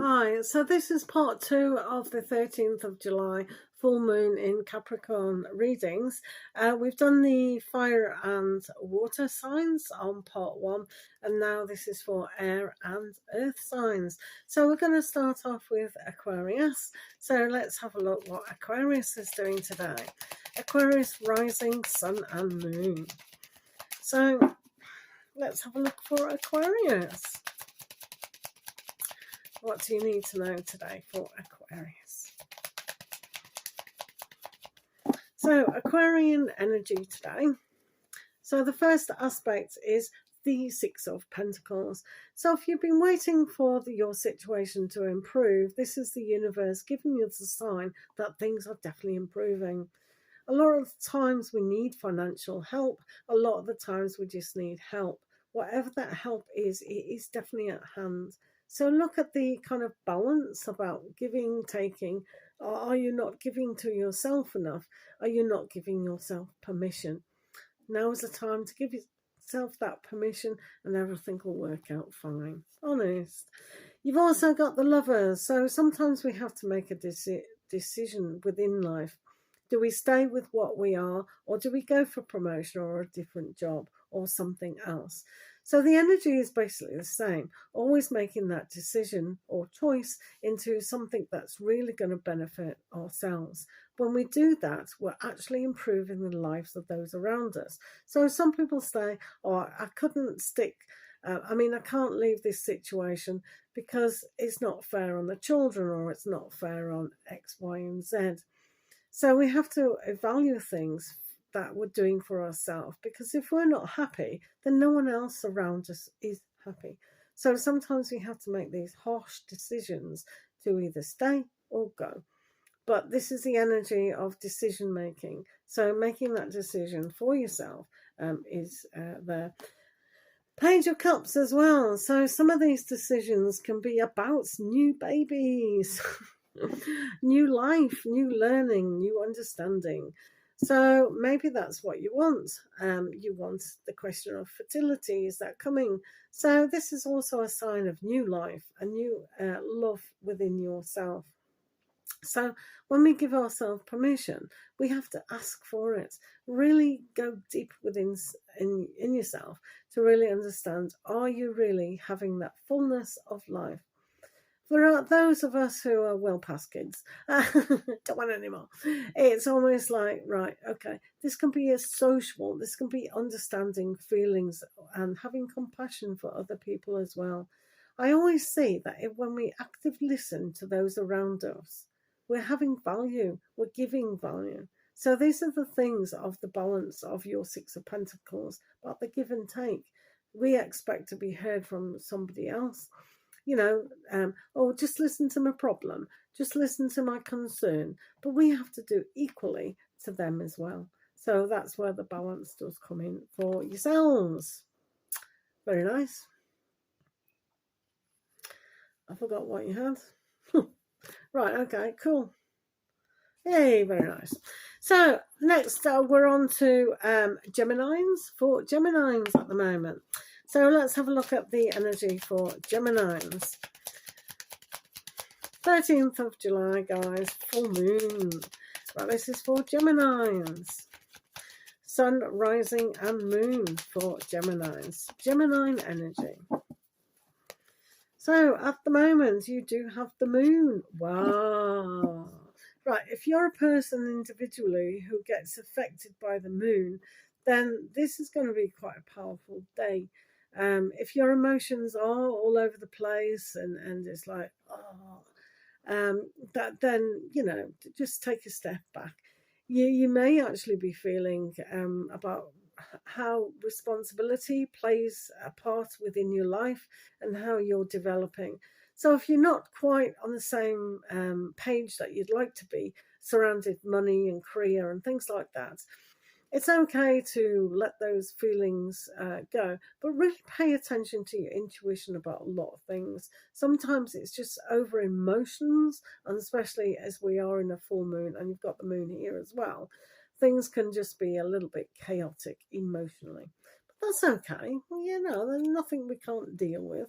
Hi, so this is part 2 of the 13th of July full moon in Capricorn readings. We've done the fire and water signs on part 1, and now this is for air and earth signs. So we're going to start off with Aquarius. So let's have a look what Aquarius is doing today. Aquarius rising, sun and moon. So let's have a look for Aquarius. What do you need to know today for Aquarius? So Aquarian energy today. So the first aspect is the Six of Pentacles. So if you've been waiting for your situation to improve, this is the universe giving you the sign that things are definitely improving. A lot of the times we need financial help. A lot of the times we just need help. Whatever that help is, it is definitely at hand. So look at the kind of balance about giving, taking. Are you not giving to yourself enough? Are you not giving yourself permission? Now is the time to give yourself that permission and everything will work out fine. Honest. You've also got the Lovers. So sometimes we have to make a decision within life. Do we stay with what we are, or do we go for promotion or a different job or something else? So the energy is basically the same, always making that decision or choice into something that's really going to benefit ourselves. When we do that, we're actually improving the lives of those around us. So some people say, oh, I couldn't stick, I can't leave this situation because it's not fair on the children, or it's not fair on X, Y, and Z. So we have to evaluate things that we're doing for ourselves, because if we're not happy, then no one else around us is happy. So sometimes we have to make these harsh decisions to either stay or go. But this is the energy of decision making. So making that decision for yourself is the Page of Cups as well. So some of these decisions can be about new babies, new life, new learning, new understanding. So maybe that's what you want. You want the question of fertility, is that coming? So this is also a sign of new life, a new love within yourself. So when we give ourselves permission, we have to ask for it. Really go deep within in yourself to really understand, are you really having that fullness of life? For those of us who are well past kids, don't want any more. It's almost like, right, okay, this can be a sociable, this can be understanding feelings and having compassion for other people as well. I always say that when we actively listen to those around us, we're having value, we're giving value. So these are the things of the balance of your Six of Pentacles, about the give and take. We expect to be heard from somebody else. Just listen to my problem, just listen to my concern. But we have to do equally to them as well. So that's where the balance does come in for yourselves. Very nice. I forgot what you had. Right, okay, cool. Yay, very nice. So next we're on to Geminis, for Geminis at the moment. So let's have a look at the energy for Geminis. 13th of July, guys, full moon. Right, this is for Geminis. Sun, rising and moon for Geminis. Gemini energy. So at the moment, you do have the moon. Wow. Right, if you're a person individually who gets affected by the moon, then this is going to be quite a powerful day. If your emotions are all over the place and it's like, then, just take a step back. You may actually be feeling about how responsibility plays a part within your life and how you're developing. So if you're not quite on the same page that you'd like to be, surrounded money and career and things like that, it's okay to let those feelings go, but really pay attention to your intuition about a lot of things. Sometimes it's just over emotions, and especially as we are in a full moon and you've got the moon here as well, things can just be a little bit chaotic emotionally. But that's okay. Well, there's nothing we can't deal with.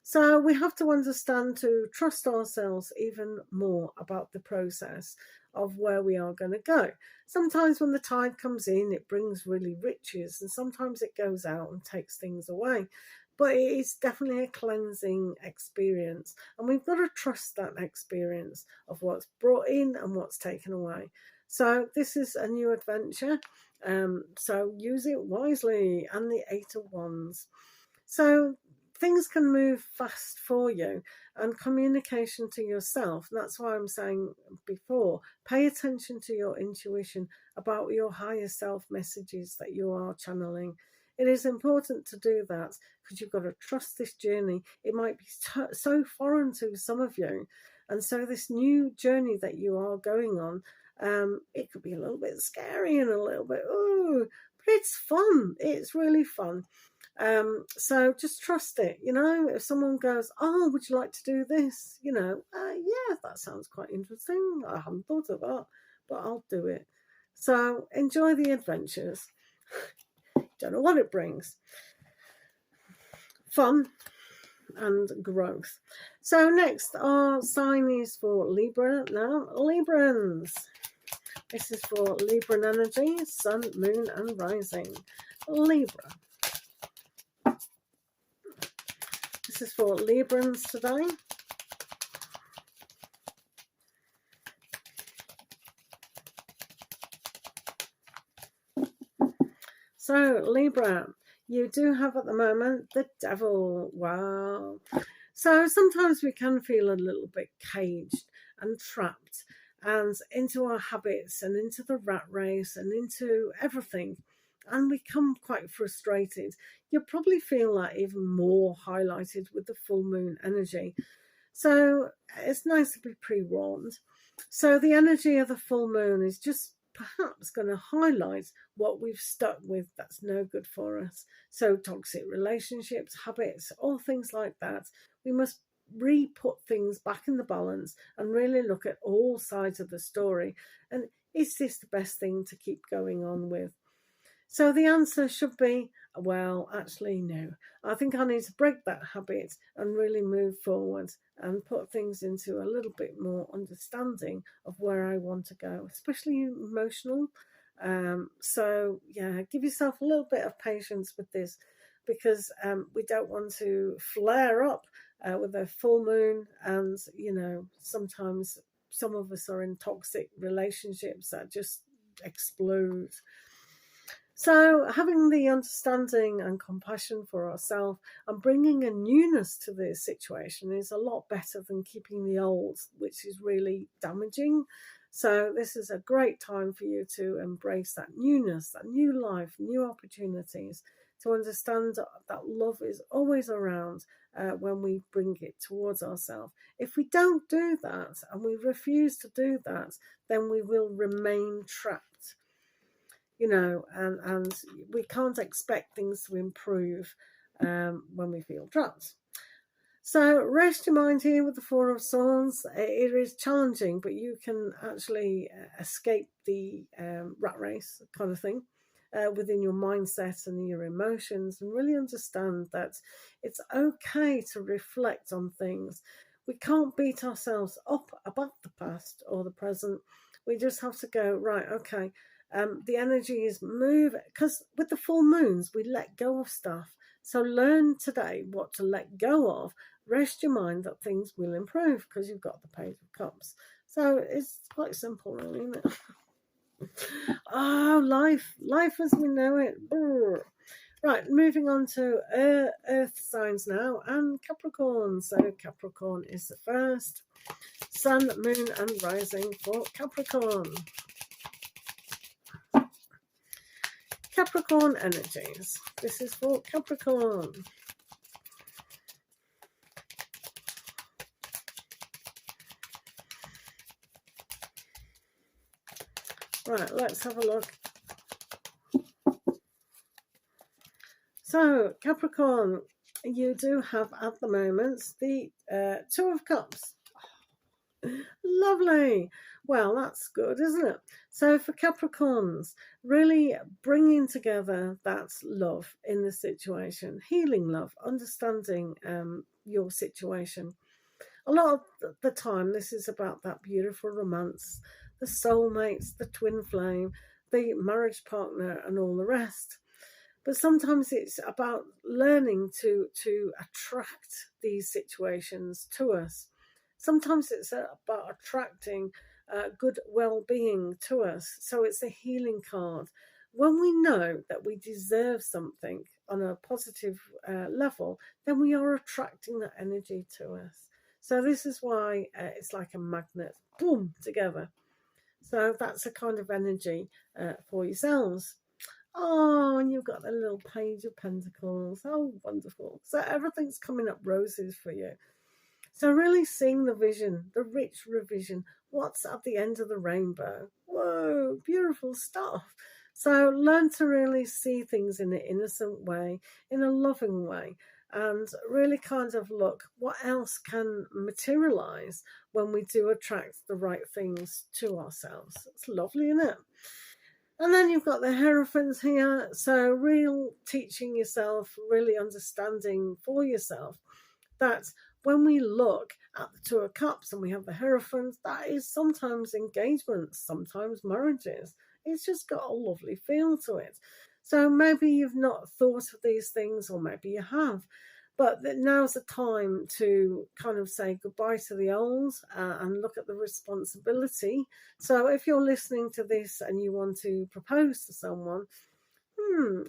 So we have to understand to trust ourselves even more about the process of where we are going to go. Sometimes when the tide comes in, it brings really riches, and sometimes it goes out and takes things away. But it is definitely a cleansing experience, and we've got to trust that experience of what's brought in and what's taken away. So this is a new adventure, so use it wisely. And the Eight of Wands. So things can move fast for you, and communication to yourself. That's why I'm saying before, pay attention to your intuition about your higher self messages that you are channeling. It is important to do that because you've got to trust this journey. It might be so foreign to some of you. And so this new journey that you are going on, it could be a little bit scary and a little bit, ooh, but it's fun. It's really fun. So just trust it. If someone goes, oh, would you like to do this? Yeah, that sounds quite interesting. I haven't thought of that, but I'll do it. So enjoy the adventures. Don't know what it brings. Fun and growth. So next, our sign is for Libra now. Librans. This is for Libran energy, sun, moon, and rising. Libra. This is for Librans today. So, Libra, you do have at the moment the devil. Wow. So sometimes we can feel a little bit caged and trapped and into our habits and into the rat race and into everything. And we come quite frustrated. You'll probably feel that even more highlighted with the full moon energy. So it's nice to be pre-warned. So the energy of the full moon is just perhaps going to highlight what we've stuck with that's no good for us. So toxic relationships, habits, all things like that. We must re-put things back in the balance and really look at all sides of the story. And is this the best thing to keep going on with? So the answer should be, well, actually, no. I think I need to break that habit and really move forward and put things into a little bit more understanding of where I want to go, especially emotional. So, yeah, give yourself a little bit of patience with this because we don't want to flare up with a full moon. And, sometimes some of us are in toxic relationships that just explode. So having the understanding and compassion for ourselves and bringing a newness to this situation is a lot better than keeping the old, which is really damaging. So this is a great time for you to embrace that newness, that new life, new opportunities, to understand that love is always around when we bring it towards ourselves. If we don't do that and we refuse to do that, then we will remain trapped. And we can't expect things to improve when we feel trapped. So rest your mind here with the Four of Swords. It is challenging, but you can actually escape the rat race kind of thing within your mindset and your emotions, and really understand that it's okay to reflect on things. We can't beat ourselves up about the past or the present. We just have to go, right, okay, the energy is moving, because with the full moons, we let go of stuff. So learn today what to let go of. Rest your mind that things will improve because you've got the Page of Cups. So it's quite simple, really, isn't it? Oh, life as we know it. Brr. Right, moving on to Earth signs now, and Capricorn. So Capricorn is the first. Sun, Moon, and Rising for Capricorn. Capricorn energies. This is for Capricorn. Right, let's have a look. So, Capricorn, you do have at the moment the Two of Cups. Lovely. Well, that's good, isn't it? So for Capricorns, really bringing together that love in the situation, healing love, understanding your situation. A lot of the time, this is about that beautiful romance, the soulmates, the twin flame, the marriage partner, and all the rest. But sometimes it's about learning to attract these situations to us. Sometimes it's about attracting good well-being to us. So it's a healing card. When we know that we deserve something on a positive level, then we are attracting that energy to us. So this is why it's like a magnet, boom, together. So that's a kind of energy for yourselves. Oh, and you've got the little page of pentacles. Oh, wonderful. So everything's coming up roses for you. So really seeing the vision, the rich revision, what's at the end of the rainbow. Whoa, beautiful stuff. So learn to really see things in an innocent way, in a loving way, and really kind of look what else can materialize when we do attract the right things to ourselves. It's lovely, isn't it? And then you've got the Hierophants here. So real teaching yourself, really understanding for yourself that when we look at the Two of Cups and we have the Hierophant, that is sometimes engagements, sometimes marriages. It's just got a lovely feel to it. So maybe you've not thought of these things, or maybe you have. But now's the time to kind of say goodbye to the old and look at the responsibility. So if you're listening to this and you want to propose to someone,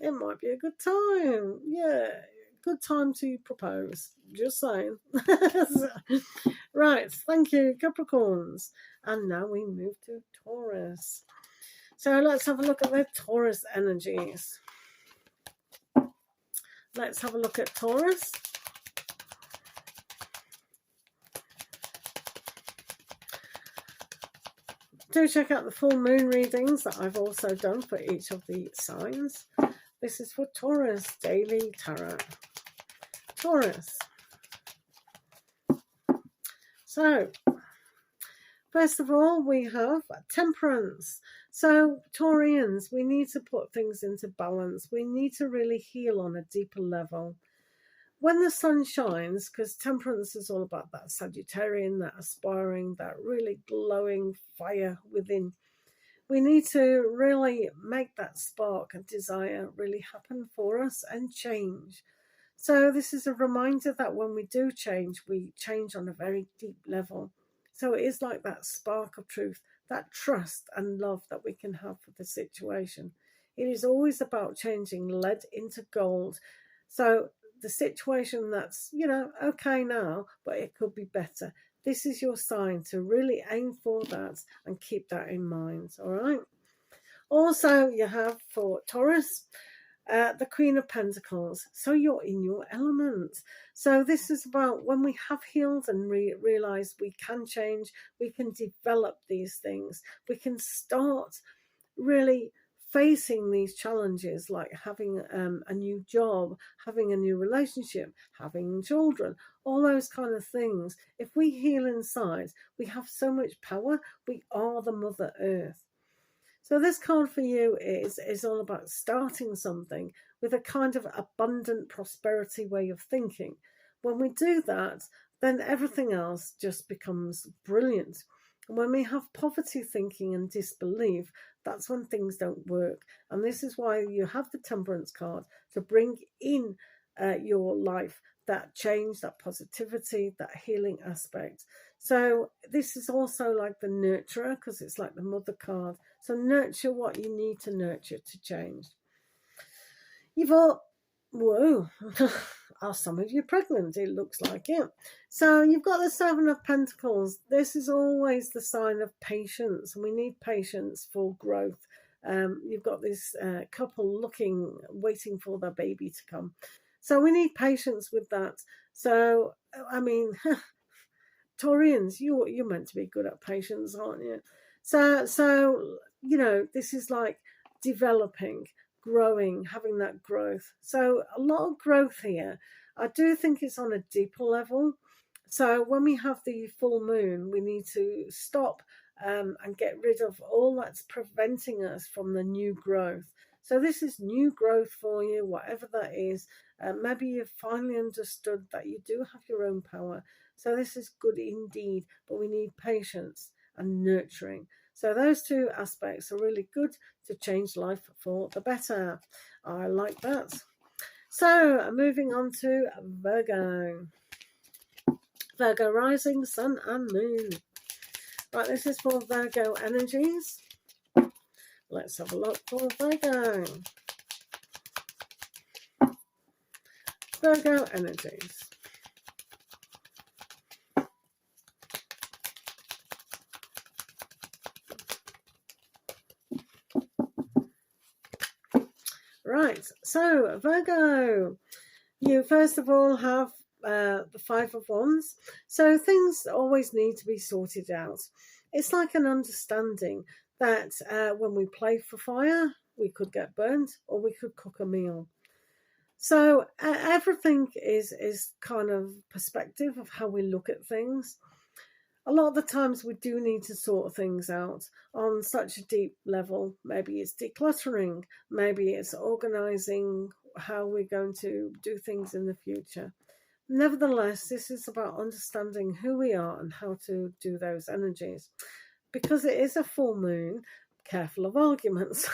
it might be a good time. Yeah, good time to propose. Just saying. Right, thank you, Capricorns. And now we move to Taurus. So let's have a look at the Taurus energies. Let's have a look at Taurus. Do check out the full moon readings that I've also done for each of the signs. This is for Taurus Daily Tarot. Taurus. So, first of all, we have Temperance. So, Taurians, we need to put things into balance. We need to really heal on a deeper level. When the sun shines, because Temperance is all about that Sagittarian, that aspiring, that really glowing fire within, we need to really make that spark and desire really happen for us and change. So this is a reminder that when we do change, we change on a very deep level. So it is like that spark of truth, that trust and love that we can have for the situation. It is always about changing lead into gold. So the situation that's, okay now, but it could be better. This is your sign to really aim for that and keep that in mind, all right? Also, you have for Taurus, the Queen of Pentacles. So you're in your element. So this is about when we have healed and realize we can change, we can develop these things. We can start really facing these challenges, like having a new job, having a new relationship, having children, all those kind of things. If we heal inside, we have so much power. We are the Mother Earth. So this card for you is all about starting something with a kind of abundant prosperity way of thinking. When we do that, then everything else just becomes brilliant. And when we have poverty thinking and disbelief, that's when things don't work. And this is why you have the Temperance card, to bring in your life that change, that positivity, that healing aspect. So this is also like the nurturer, because it's like the Mother card. So nurture what you need to nurture to change. You've all, whoa, are some of you pregnant? It looks like it. So you've got the Seven of Pentacles. This is always the sign of patience, and we need patience for growth. You've got this couple waiting for their baby to come. So we need patience with that. So, I mean, Taurians, you're meant to be good at patience, aren't you? So this is like developing, growing, having that growth. So a lot of growth here. I do think it's on a deeper level. So when we have the full moon, we need to stop and get rid of all that's preventing us from the new growth. So this is new growth for you, whatever that is. Maybe you've finally understood that you do have your own power. So this is good indeed, but we need patience and nurturing. So those two aspects are really good to change life for the better. I like that. So moving on to Virgo. Virgo rising, sun and moon. Right, this is for Virgo energies. Let's have a look for Virgo. Virgo energies. Right, so Virgo, you first of all have the Five of Wands. So things always need to be sorted out. It's like an understanding that when we play for fire, we could get burnt or we could cook a meal. So everything is kind of perspective of how we look at things. A lot of the times we do need to sort things out on such a deep level. Maybe it's decluttering, maybe it's organizing how we're going to do things in the future. Nevertheless, this is about understanding who we are and how to do those energies. Because it is a full moon, careful of arguments,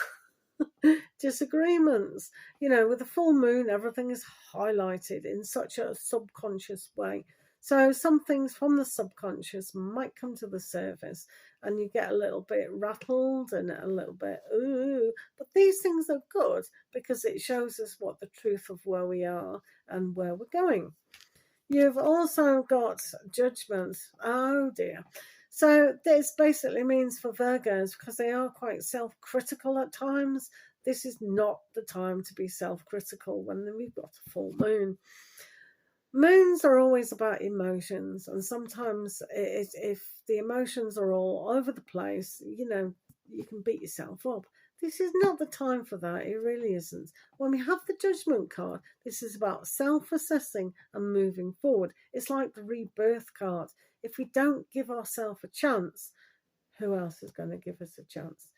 disagreements. You know, with the full moon, everything is highlighted in such a subconscious way. So some things from the subconscious might come to the surface and you get a little bit rattled and a little bit, ooh. But these things are good because it shows us what the truth of where we are and where we're going. You've also got judgment. Oh dear. So this basically means for Virgos, because they are quite self-critical at times, this is not the time to be self-critical when we've got a full moon. Moons are always about emotions, and sometimes if the emotions are all over the place, you know, you can beat yourself up. This is not the time for that. It really isn't. When we have the judgment card, this is about self-assessing and moving forward. It's like the rebirth card. If we don't give ourselves a chance, who else is going to give us a chance?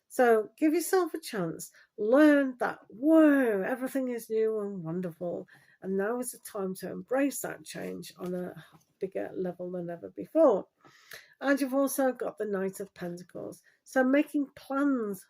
So give yourself a chance. Learn that, whoa, everything is new and wonderful. And now is the time to embrace that change on a bigger level than ever before. And you've also got the Knight of Pentacles. So making plans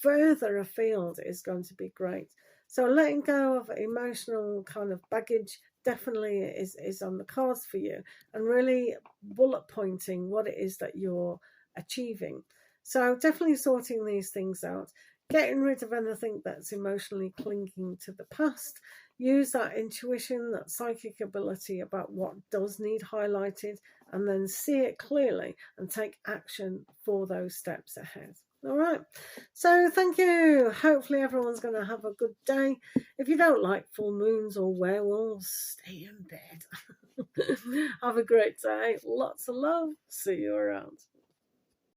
further afield is going to be great. So letting go of emotional kind of baggage definitely is on the cards for you. And really bullet pointing what it is that you're achieving. So definitely sorting these things out. Getting rid of anything that's emotionally clinging to the past. Use that intuition, that psychic ability about what does need highlighted, and then see it clearly and take action for those steps ahead. All right. So thank you. Hopefully everyone's going to have a good day. If you don't like full moons or werewolves, stay in bed. Have a great day. Lots of love. See you around.